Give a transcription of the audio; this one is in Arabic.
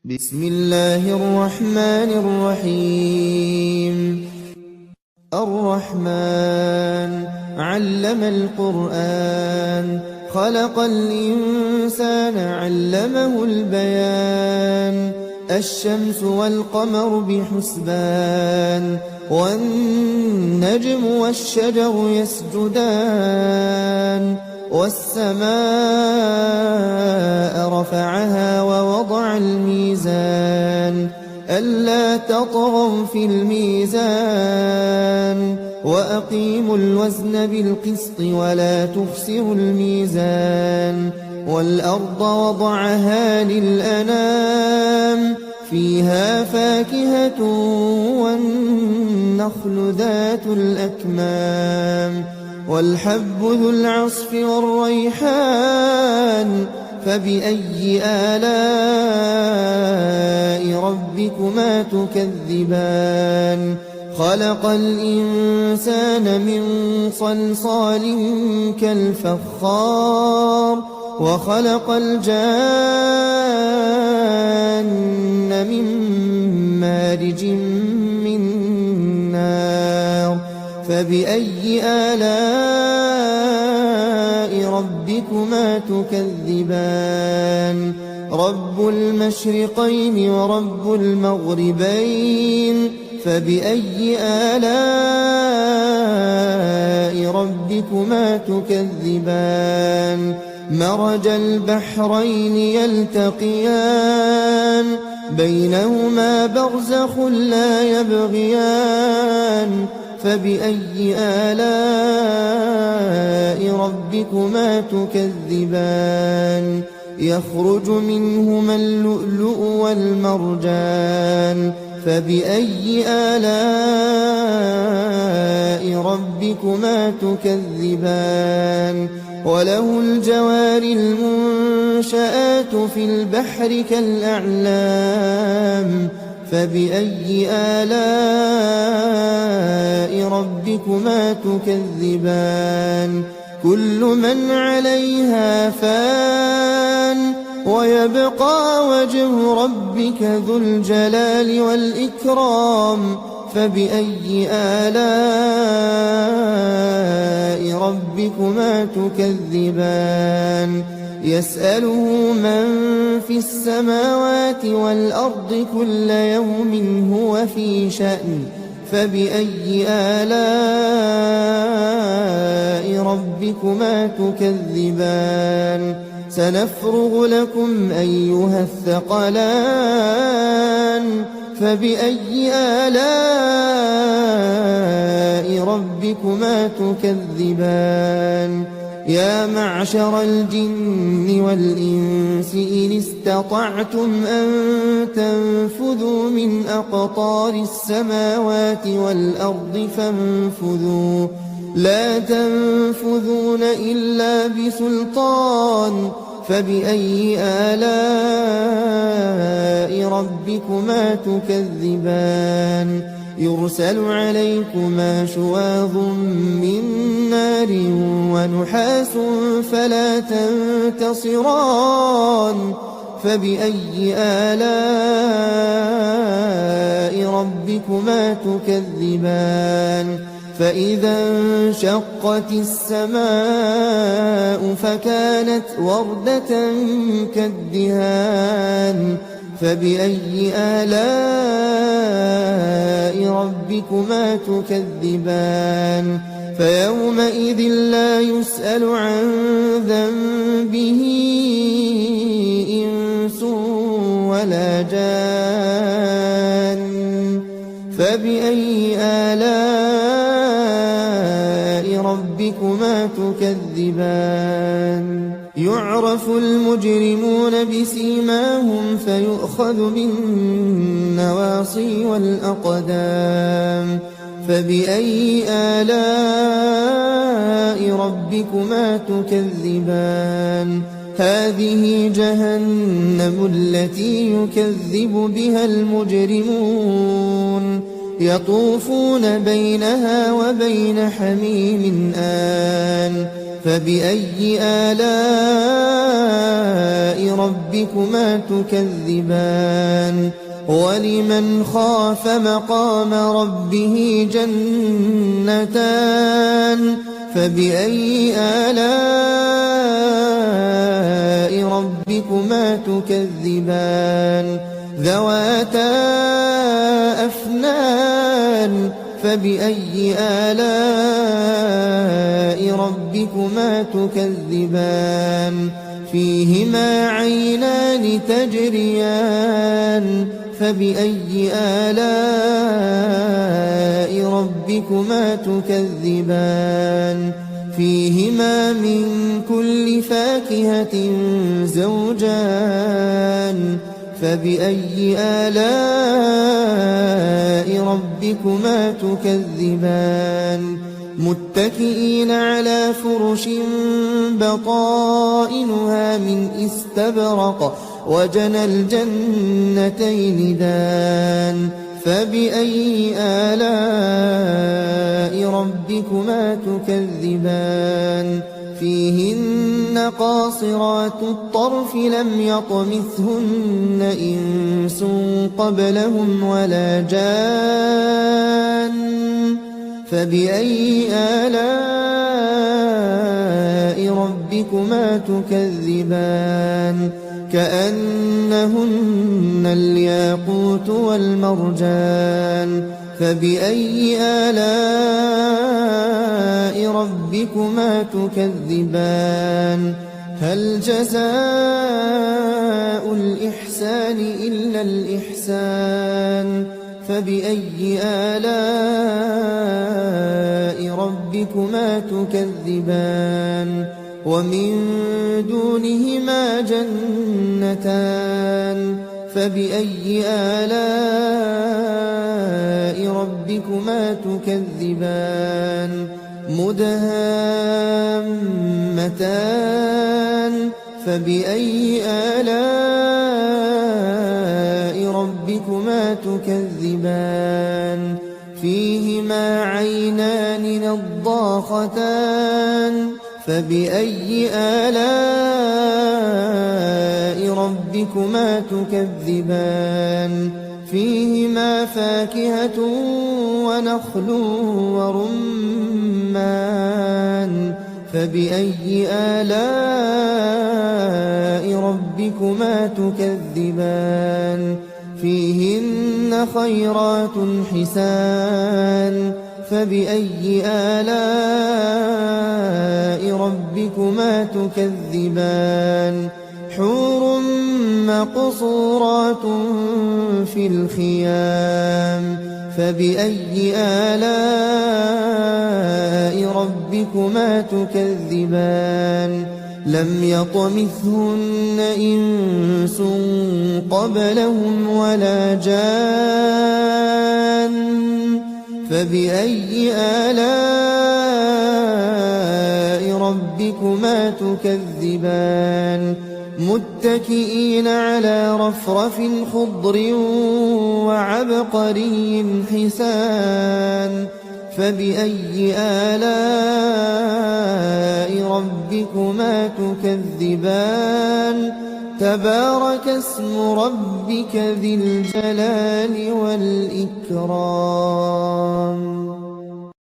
بسم الله الرحمن الرحيم. الرحمن علم القرآن، خلق الإنسان علمه البيان. الشمس والقمر بحسبان، والنجم والشجر يسجدان. والسماء رفعها ووضع الميزان، ألا تطغوا في الميزان. وأقيموا الوزن بالقسط ولا تخسروا الميزان. والأرض وضعها للأنام، فيها فاكهة والنخل ذات الأكمام. والحب ذو العصف والريحان، فبأي آلاء ربكما تكذبان. خلق الإنسان من صلصال كالفخار، وخلق الجان من مارج من نار. فبأي آلاء ربكما تكذبان. رب المشرقين ورب المغربين، فبأي آلاء ربكما تكذبان. مرج البحرين يلتقيان، بينهما برزخ لا يبغيان. فبأي آلاء ربكما تكذبان. يخرج منهما اللؤلؤ والمرجان، فبأي آلاء ربكما تكذبان. وله الجوار المنشآت في البحر كالأعلام، فبأي آلاء ربكما تكذبان. كل من عليها فان، ويبقى وجه ربك ذو الجلال والإكرام. فبأي آلاء ربكما تكذبان. يسأله من في السماوات والأرض كل يوم هو في شأن. فبأي آلاء ربكما تكذبان. سنفرغ لكم أيها الثقلان. فبأي آلاء ربكما تكذبان. يا معشر الجن والإنس إن استطعتم أن تنفذوا من أقطار السماوات والأرض فانفذوا، لا تنفذون إلا بسلطان. فبأي آلاء ربكما تكذبان. يرسل عليكما شواظ من نار ونحاس فلا تنتصران. فبأي آلاء ربكما تكذبان. فإذا انشقت السماء فكانت وردة كالدهان. فبأي آلاء ربكما تكذبان. فيومئذ لا يسأل عن ذنبه إنس ولا جان. فبأي آلاء ربكما تكذبان. يعرف المجرمون بسيماهم فيؤخذ بالنواصي والأقدام. فبأي آلاء ربكما تكذبان. هذه جهنم التي يكذب بها المجرمون، يطوفون بينها وبين حميم آن فبأي آلاء ربكما تكذبان ولمن خاف مقام ربه جنتان فبأي آلاء ربكما تكذبان ذواتا أفنان فبأي آلاء ربكما تكذبان فيهما عينان تجريان فبأي آلاء ربكما تكذبان فيهما من كل فاكهة زوجان فبأي آلاء ربكما تكذبان متكئين على فرش بطائنها من استبرق وجنى الجنتين دان فبأي آلاء ربكما تكذبان فيهن قاصرات الطرف لم يطمثهن إنس قبلهم ولا جان فبأي آلاء ربكما تكذبان كأنهن الياقوت والمرجان فبأي آلاء ربكما تكذبان هل جزاء الإحسان إلا الإحسان فبأي آلاء ربكما تكذبان ومن دونهما جنتان فبأي آلاء ربكما تكذبان مدهامتان فبأي آلاء ربكما تكذبان فيهما عينان نضاختان فبأي آلاء ربكما تكذبان فيهما فاكهة ونخل ورمان فبأي آلاء ربكما تكذبان فيهن خيرات حسان فبأي آلاء ربكما تكذبان حور مقصورات في الخيام فبأي آلاء ربكما تكذبان لم يطمثهن إنس قبلهم ولا جان فبأي آلاء ربكما تكذبان متكئين على رفرف خضر وعبقري حسان فبأي آلاء ربكما تكذبان تبارك اسم ربك ذي الجلال والإكرام